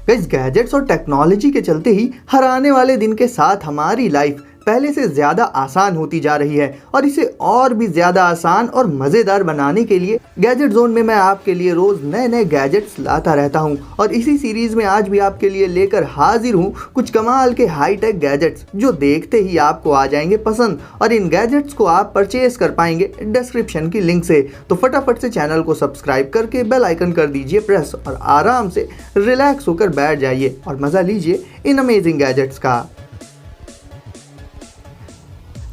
Guys gadgets और technology के चलते ही हर आने वाले दिन के साथ हमारी लाइफ पहले से ज़्यादा आसान होती जा रही है और इसे और भी ज़्यादा आसान और मज़ेदार बनाने के लिए गैजेट जोन में मैं आपके लिए रोज़ नए नए गैजेट्स लाता रहता हूं। और इसी सीरीज़ में आज भी आपके लिए लेकर हाजिर हूं कुछ कमाल के हाईटेक गैजेट्स जो देखते ही आपको आ जाएंगे पसंद, और इन गैजेट्स को आप परचेज कर पाएंगे डिस्क्रिप्शन की लिंक से। तो फटाफट से चैनल को सब्सक्राइब करके बेल आइकन कर दीजिए प्रेस और आराम से रिलैक्स होकर बैठ जाइए और मज़ा लीजिए इन अमेजिंग गैजेट्स का।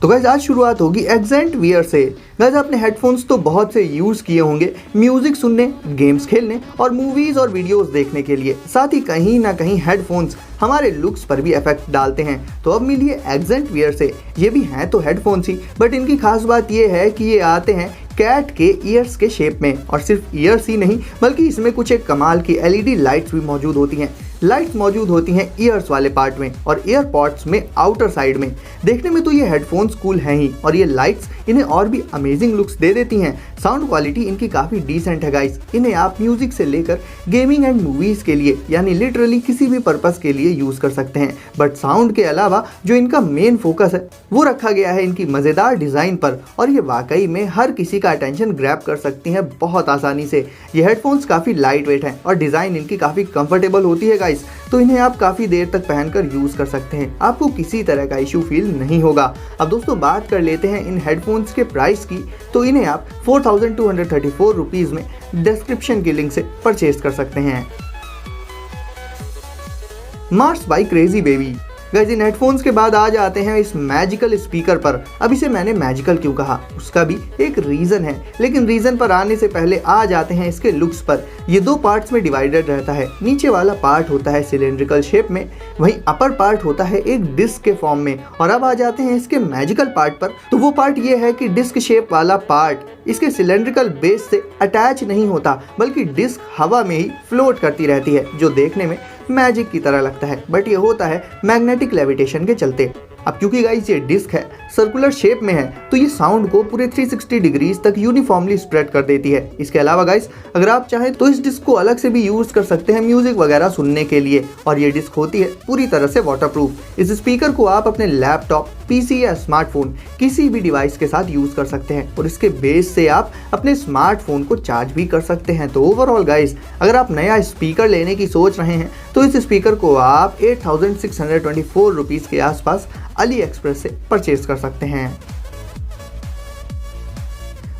तो गाइस आज शुरुआत होगी एक्सेंट वियर से। गाइस आपने हेडफोन्स तो बहुत से यूज़ किए होंगे म्यूज़िक सुनने, गेम्स खेलने और मूवीज़ और वीडियोस देखने के लिए। साथ ही कहीं ना कहीं हेडफोन्स हमारे लुक्स पर भी इफेक्ट डालते हैं। तो अब मिलिए एक्सेंट वियर से। ये भी हैं तो हेडफोन्स ही, बट इनकी खास बात ये है कि ये आते हैं कैट के ईयर्स के शेप में। और सिर्फ ईयर्स ही नहीं बल्कि इसमें कुछ एक कमाल की एलईडी लाइट्स भी मौजूद होती हैं। लाइट्स मौजूद होती हैं ईयर्स वाले पार्ट में और ईयरपॉड्स में आउटर साइड में। देखने में तो ये हेडफोन्स कूल हैं ही, और ये लाइट्स इन्हें और भी अमेजिंग लुक्स दे देती हैं। साउंड क्वालिटी इनकी काफ़ी डिसेंट है गाइस। इन्हें आप म्यूजिक से लेकर गेमिंग एंड मूवीज़ के लिए यानी लिटरली किसी भी पर्पज़ के लिए यूज़ कर सकते हैं। बट साउंड के अलावा जो इनका मेन फोकस है वो रखा गया है इनकी मज़ेदार डिज़ाइन पर, और ये वाकई में हर किसी का अटेंशन ग्रैब कर सकती हैं बहुत आसानी से। ये हेडफोन्स काफ़ी लाइट वेट हैं और डिज़ाइन इनकी काफ़ी कंफर्टेबल होती है गाइस, तो इन्हें आप काफ़ी देर तक पहनकर यूज़ कर सकते हैं। आपको किसी तरह का इशू फील नहीं होगा। अब दोस्तों बात कर लेते हैं इन हेडफोन्स के प्राइस की। तो इन्हें आप 4234 रुपीज़ में डिस्क्रिप्शन की लिंक से परचेज कर सकते हैं। Mars bye crazy baby. Guys in headphones के बाद आ जाते हैं इस मैजिकल स्पीकर पर। अब इसे मैंने मैजिकल क्यों कहा उसका भी एक रीज़न है, लेकिन रीज़न पर आने से पहले आ जाते हैं इसके लुक्स पर। ये दो पार्ट्स में डिवाइडेड रहता है। नीचे वाला पार्ट होता है सिलेंड्रिकल शेप में, वहीं अपर पार्ट होता है एक डिस्क के फॉर्म में। और अब आ जाते हैं इसके मैजिकल पार्ट पर। तो वो पार्ट ये है कि डिस्क शेप वाला पार्ट इसके सिलेंड्रिकल बेस से अटैच नहीं होता, बल्कि डिस्क हवा में ही फ्लोट करती रहती है, जो देखने में मैजिक की तरह लगता है। बट ये होता है मैग्नेटिक लेविटेशन के चलते। अब क्योंकि गाइस ये डिस्क है सर्कुलर शेप में है, तो ये साउंड को पूरे 360 डिग्रीज तक यूनिफॉर्मली स्प्रेड कर देती है। इसके अलावा गाइस अगर आप चाहें तो इस डिस्क को अलग से भी यूज़ कर सकते हैं म्यूजिक वगैरह सुनने के लिए, और ये डिस्क होती है पूरी तरह से वाटरप्रूफ। इस स्पीकर को आप अपने लैपटॉप, पीसी या स्मार्टफोन किसी भी डिवाइस के साथ यूज़ कर सकते हैं, और इसके बेस से आप अपने स्मार्टफोन को चार्ज भी कर सकते हैं। तो ओवरऑल गाइस अगर आप नया स्पीकर लेने की सोच रहे हैं तो इस स्पीकर को आप 8624 रुपीज़ के आसपास अली एक्सप्रेस से परचेज कर सकते हैं।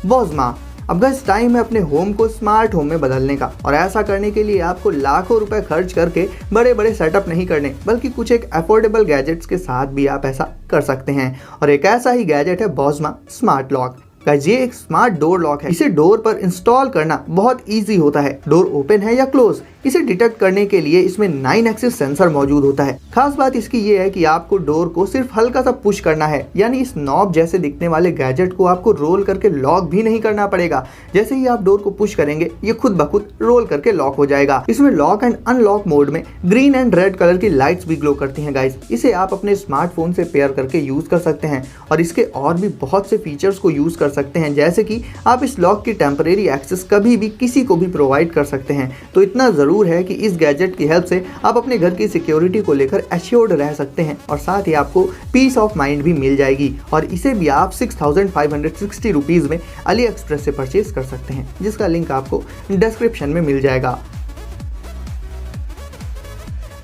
बोज़मा। अब गाइस टाइम है अपने होम को स्मार्ट होम में बदलने का, और ऐसा करने के लिए आपको लाखों रुपए खर्च करके बड़े बड़े सेटअप नहीं करने, बल्कि कुछ एक अफोर्डेबल गैजेट्स के साथ भी आप ऐसा कर सकते हैं। और एक ऐसा ही गैजेट है बोज़मा स्मार्ट लॉक। गाइस ये एक स्मार्ट डोर लॉक है। इसे डोर पर इंस्टॉल करना बहुत इजी होता है। डोर ओपन है या क्लोज इसे डिटेक्ट करने के लिए इसमें 9 एक्सिस सेंसर मौजूद होता है। खास बात इसकी ये है कि आपको डोर को सिर्फ हल्का सा पुश करना है, यानी इस नॉब जैसे दिखने वाले गैजेट को आपको रोल करके लॉक भी नहीं करना पड़ेगा। जैसे ही आप डोर को पुश करेंगे ये खुद ब खुद रोल करके लॉक हो जाएगा। इसमें लॉक एंड अनलॉक मोड में ग्रीन एंड रेड कलर की लाइट्स भी ग्लो करती हैं गाइस। इसे आप अपने स्मार्टफोन से पेयर करके यूज कर सकते हैं, और इसके और भी बहुत से फीचर्स को यूज कर सकते हैं, जैसे कि आप इस लॉक की टेम्परेरी एक्सेस कभी भी किसी को भी प्रोवाइड कर सकते हैं। तो इतना जरूर है कि इस गैजेट की हेल्प से आप अपने घर की सिक्योरिटी को लेकर एश्योर्ड रह सकते हैं, और साथ ही आपको पीस ऑफ माइंड भी मिल जाएगी। और इसे भी आप 6560 रुपीज़ में अली एक्सप्रेस से परचेज कर सकते हैं, जिसका लिंक आपको डिस्क्रिप्शन में मिल जाएगा।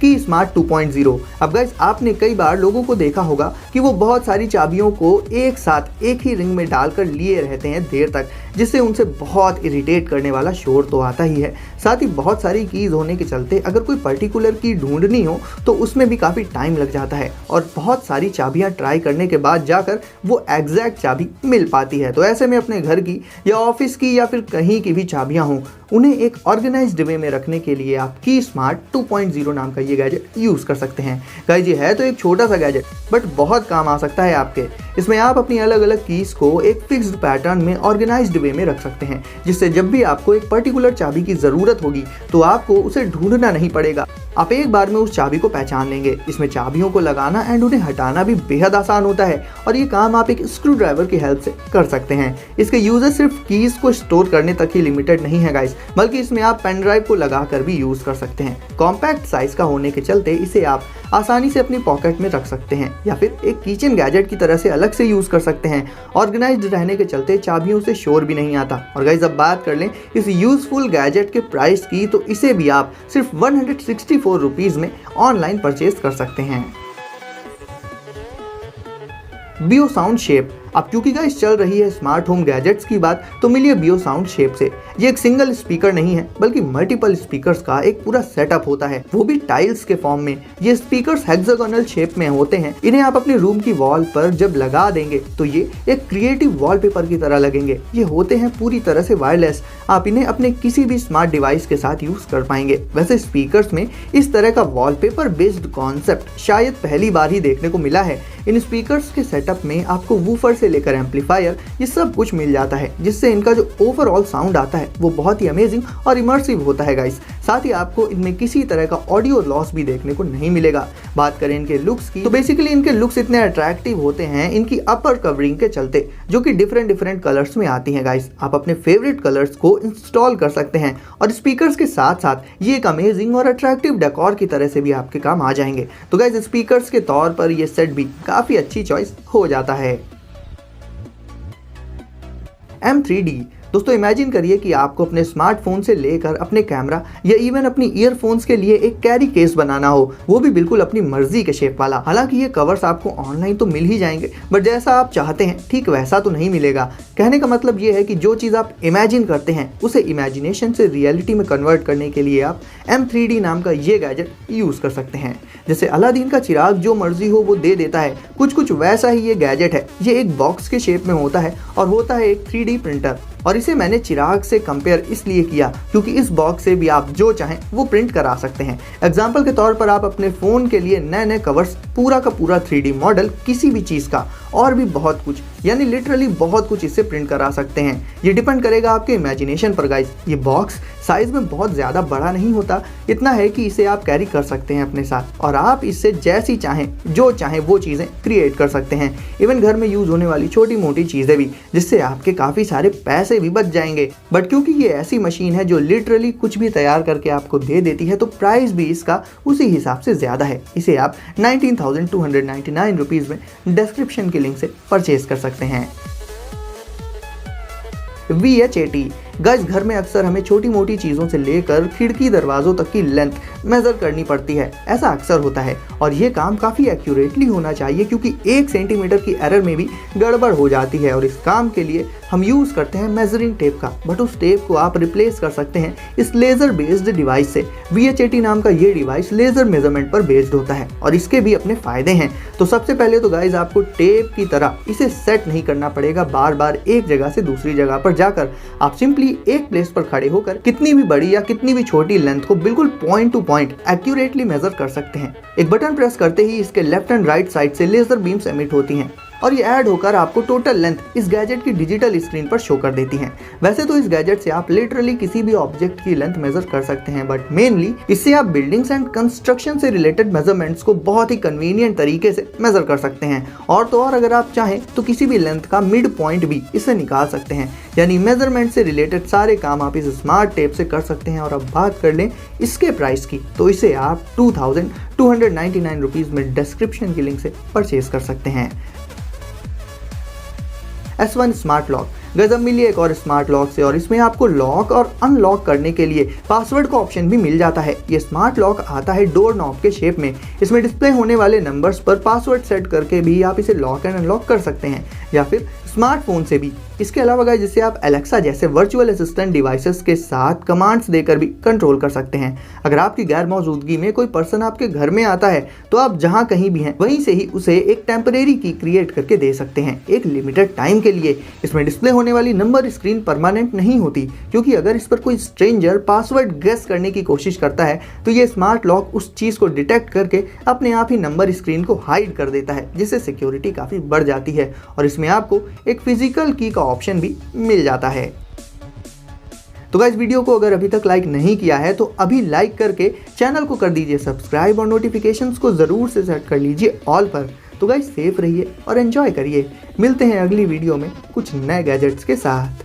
की स्मार्ट 2.0। अब गाइस आपने कई बार लोगों को देखा होगा कि वो बहुत सारी चाबियों को एक साथ एक ही रिंग में डालकर लिए रहते हैं देर तक, जिससे उनसे बहुत इरिटेट करने वाला शोर तो आता ही है। साथ ही बहुत सारी कीज़ होने के चलते अगर कोई पर्टिकुलर की ढूंढनी हो तो उसमें भी काफ़ी टाइम लग जाता है, और बहुत सारी चाबियां ट्राई करने के बाद जाकर वो एग्जैक्ट चाबी मिल पाती है। तो ऐसे में अपने घर की या ऑफिस की या फिर कहीं की भी चाबियां हों, उन्हें एक ऑर्गेनाइज्ड वे में रखने के लिए आप की स्मार्ट 2.0 नाम का ये गैजेट यूज़ कर सकते हैं। गाइस ये है तो एक छोटा सा गैजेट, बट बहुत काम आ सकता है आपके। इसमें आप अपनी अलग अलग कीज़ को एक फिक्स्ड पैटर्न में ऑर्गेनाइज्ड वे में रख सकते हैं, जिससे जब भी आपको एक पर्टिकुलर चाबी की ज़रूरत होगी तो आपको उसे ढूंढना नहीं पड़ेगा। आप एक बार में उस चाबी को पहचान लेंगे। इसमें चाबियों को लगाना एंड उन्हें हटाना भी बेहद आसान होता है, और ये काम आप एक स्क्रू ड्राइवर की हेल्प से कर सकते हैं। इसके यूजर सिर्फ कीज़ को स्टोर करने तक ही लिमिटेड नहीं है गाइस, बल्कि इसमें आप पेन ड्राइव को लगाकर भी यूज कर सकते हैं। कॉम्पैक्ट साइज का होने के चलते इसे आप आसानी से अपनी पॉकेट में रख सकते हैं या फिर एक किचन गैजेट की तरह से अलग से यूज कर सकते हैं। ऑर्गेनाइज्ड रहने के चलते चाबियों से शोर भी नहीं आता। और गाइस अब बात कर लें इस यूजफुल गैजेट के प्राइस की, तो इसे भी आप सिर्फ 164 रुपीज में ऑनलाइन परचेज कर सकते हैं। बियो साउंड शेप। अब क्योंकि गाइस चल रही है स्मार्ट होम गैजेट्स की बात, तो मिलिए बियो साउंड शेप से। ये एक सिंगल स्पीकर नहीं है बल्कि मल्टीपल स्पीकर्स का एक पूरा सेटअप होता है, वो भी टाइल्स के फॉर्म में। ये स्पीकर्स हेक्सागोनल शेप में होते हैं। इन्हें आप अपने रूम की वॉल पर जब लगा देंगे तो ये एक क्रिएटिव वॉलपेपर की तरह लगेंगे। ये होते हैं पूरी तरह से वायरलेस। आप इन्हें अपने किसी भी स्मार्ट डिवाइस के साथ यूज कर पाएंगे। वैसे स्पीकर्स में इस तरह का वॉलपेपर बेस्ड कॉन्सेप्ट शायद पहली बार ही देखने को मिला है। इन स्पीकर्स के सेटअप में आपको वूफर से लेकर एम्पलीफायर ये सब कुछ मिल जाता है, जिससे इनका जो ओवरऑल साउंड आता है वो बहुत ही अमेजिंग और इमर्सिव होता है गाइस। साथ ही आपको इनमें किसी तरह का ऑडियो लॉस भी देखने को नहीं मिलेगा। बात करें इनके लुक्स की, तो बेसिकली इनके लुक्स इतने अट्रैक्टिव होते हैं इनकी अपर कवरिंग के चलते, जो कि डिफरेंट कलर्स में आती हैं गाइस। आप अपने फेवरेट कलर्स को इंस्टॉल कर सकते हैं और स्पीकर्स के साथ साथ ये एक अमेजिंग और अट्रैक्टिव डेकोर की तरह से भी आपके काम आ जाएंगे। तो गाइस स्पीकर्स के तौर पर ये सेट भी काफी अच्छी चॉइस हो जाता है। M3D। दोस्तों इमेजिन करिए कि आपको अपने स्मार्टफोन से लेकर अपने कैमरा या इवन अपनी ईयरफोन्स के लिए एक कैरी केस बनाना हो, वो भी बिल्कुल अपनी मर्जी के शेप वाला। हालांकि ये कवर्स आपको ऑनलाइन तो मिल ही जाएंगे, बट जैसा आप चाहते हैं ठीक वैसा तो नहीं मिलेगा। कहने का मतलब ये है कि जो चीज़ आप इमेजिन करते हैं उसे इमेजिनेशन से रियलिटी में कन्वर्ट करने के लिए आप M3D नाम का ये गैजेट यूज़ कर सकते हैं। जैसे अलादीन का चिराग जो मर्जी हो वो दे देता है, कुछ वैसा ही ये गैजेट है। ये एक बॉक्स के शेप में होता है और होता है एक 3D प्रिंटर। और इसे मैंने चिराग से कंपेयर इसलिए किया क्योंकि इस बॉक्स से भी आप जो चाहें वो प्रिंट करा सकते हैं। एग्जाम्पल के तौर पर आप अपने फ़ोन के लिए नए कवर्स, पूरा का पूरा 3D मॉडल किसी भी चीज़ का, और भी बहुत कुछ, यानी लिटरली बहुत कुछ इससे प्रिंट करा सकते हैं। ये डिपेंड करेगा आपके इमेजिनेशन पर गाइस। ये बॉक्स साइज में बहुत ज़्यादा बड़ा नहीं होता, इतना है कि इसे आप कैरी कर सकते हैं अपने साथ और आप इससे जैसी चाहें जो चाहें वो चीज़ें क्रिएट कर सकते हैं। इवन घर में यूज़ होने वाली छोटी मोटी चीज़ें भी, जिससे आपके काफ़ी सारे पैसे भी बच जाएंगे। बट क्योंकि ये ऐसी मशीन है जो लिटरली कुछ भी तैयार करके आपको दे देती है, तो प्राइस भी इसका उसी हिसाब से ज़्यादा है। इसे आप 19,299 रुपीज़ में डिस्क्रिप्शन के लिंक से परचेज कर सकते हैं। VHAT। गाइस घर में अक्सर हमें छोटी मोटी चीज़ों से लेकर खिड़की दरवाज़ों तक की लेंथ मेज़र करनी पड़ती है। ऐसा अक्सर होता है और ये काम काफ़ी एक्यूरेटली होना चाहिए क्योंकि 1 सेंटीमीटर की एरर में भी गड़बड़ हो जाती है। और इस काम के लिए हम यूज़ करते हैं मेजरिंग टेप का, बट उस टेप को आप रिप्लेस कर सकते हैं इस लेज़र बेस्ड डिवाइस से। VHAT नाम का ये डिवाइस लेज़र मेजरमेंट पर बेस्ड होता है और इसके भी अपने फ़ायदे हैं। तो सबसे पहले तो गाइस आपको टेप की तरह इसे सेट नहीं करना पड़ेगा बार बार एक जगह से दूसरी जगह पर जाकर। आप सिंपली एक प्लेस पर खड़े होकर कितनी भी बड़ी या कितनी भी छोटी लेंथ को बिल्कुल point two point accurately measure कर सकते हैं। एक बटन प्रेस करते ही इसके लेफ्ट एंड राइट साइड से लेजर बीम्स एमिट होती हैं और ये ऐड होकर आपको टोटल लेंथ इस गैजेट की डिजिटल स्क्रीन पर शो कर देती हैं। वैसे तो इस गैजेट से आप लिटरली किसी भी ऑब्जेक्ट की लेंथ मेजर कर सकते हैं, बट मेनली इससे आप बिल्डिंग्स एंड कंस्ट्रक्शन से रिलेटेड मेजरमेंट्स को बहुत ही कन्वीनियंट तरीके से मेजर कर सकते हैं। और तो और अगर आप चाहें तो किसी भी लेंथ का मिड पॉइंट भी इससे निकाल सकते हैं, यानी मेजरमेंट से रिलेटेड सारे काम आप इस स्मार्ट टेप से कर सकते हैं। और अब बात कर लें इसके प्राइस की, तो इसे आप 2,299 रुपीज़ में डिस्क्रिप्शन की लिंक से परचेज कर सकते हैं। S1 smart lock. गजब मिली एक और स्मार्ट लॉक से, और इसमें आपको लॉक और अनलॉक करने के लिए पासवर्ड का ऑप्शन भी मिल जाता है। ये स्मार्ट लॉक आता है डोर नॉब के शेप में। इसमें डिस्प्ले होने वाले नंबर्स पर पासवर्ड सेट करके भी आप इसे लॉक एंड अनलॉक कर सकते हैं, या फिर स्मार्टफोन से भी। इसके अलावा गाइस जिसे आप एलेक्सा जैसे वर्चुअल असिस्टेंट डिवाइसेस के साथ कमांड्स देकर भी कंट्रोल कर सकते हैं। अगर आपकी गैर मौजूदगी में कोई पर्सन आपके घर में आता है तो आप जहां कहीं भी हैं वहीं से ही उसे एक टेम्परेरी की क्रिएट करके दे सकते हैं एक लिमिटेड टाइम के लिए। इसमें डिस्प्ले होने वाली नंबर स्क्रीन परमानेंट नहीं होती, क्योंकि अगर इस पर कोई स्ट्रेंजर पासवर्ड गेस करने की कोशिश करता है तो ये स्मार्ट लॉक उस चीज़ को डिटेक्ट करके अपने आप ही नंबर स्क्रीन को हाइड कर देता है, जिससे सिक्योरिटी काफ़ी बढ़ जाती है। और इसमें आपको एक फिजिकल की का ऑप्शन भी मिल जाता है। तो गाइस वीडियो को अगर अभी तक लाइक नहीं किया है तो अभी लाइक करके चैनल को कर दीजिए सब्सक्राइब और नोटिफिकेशंस को ज़रूर से सेट कर लीजिए ऑल पर। तो गाइस सेफ रहिए और एंजॉय करिए। मिलते हैं अगली वीडियो में कुछ नए गैजेट्स के साथ।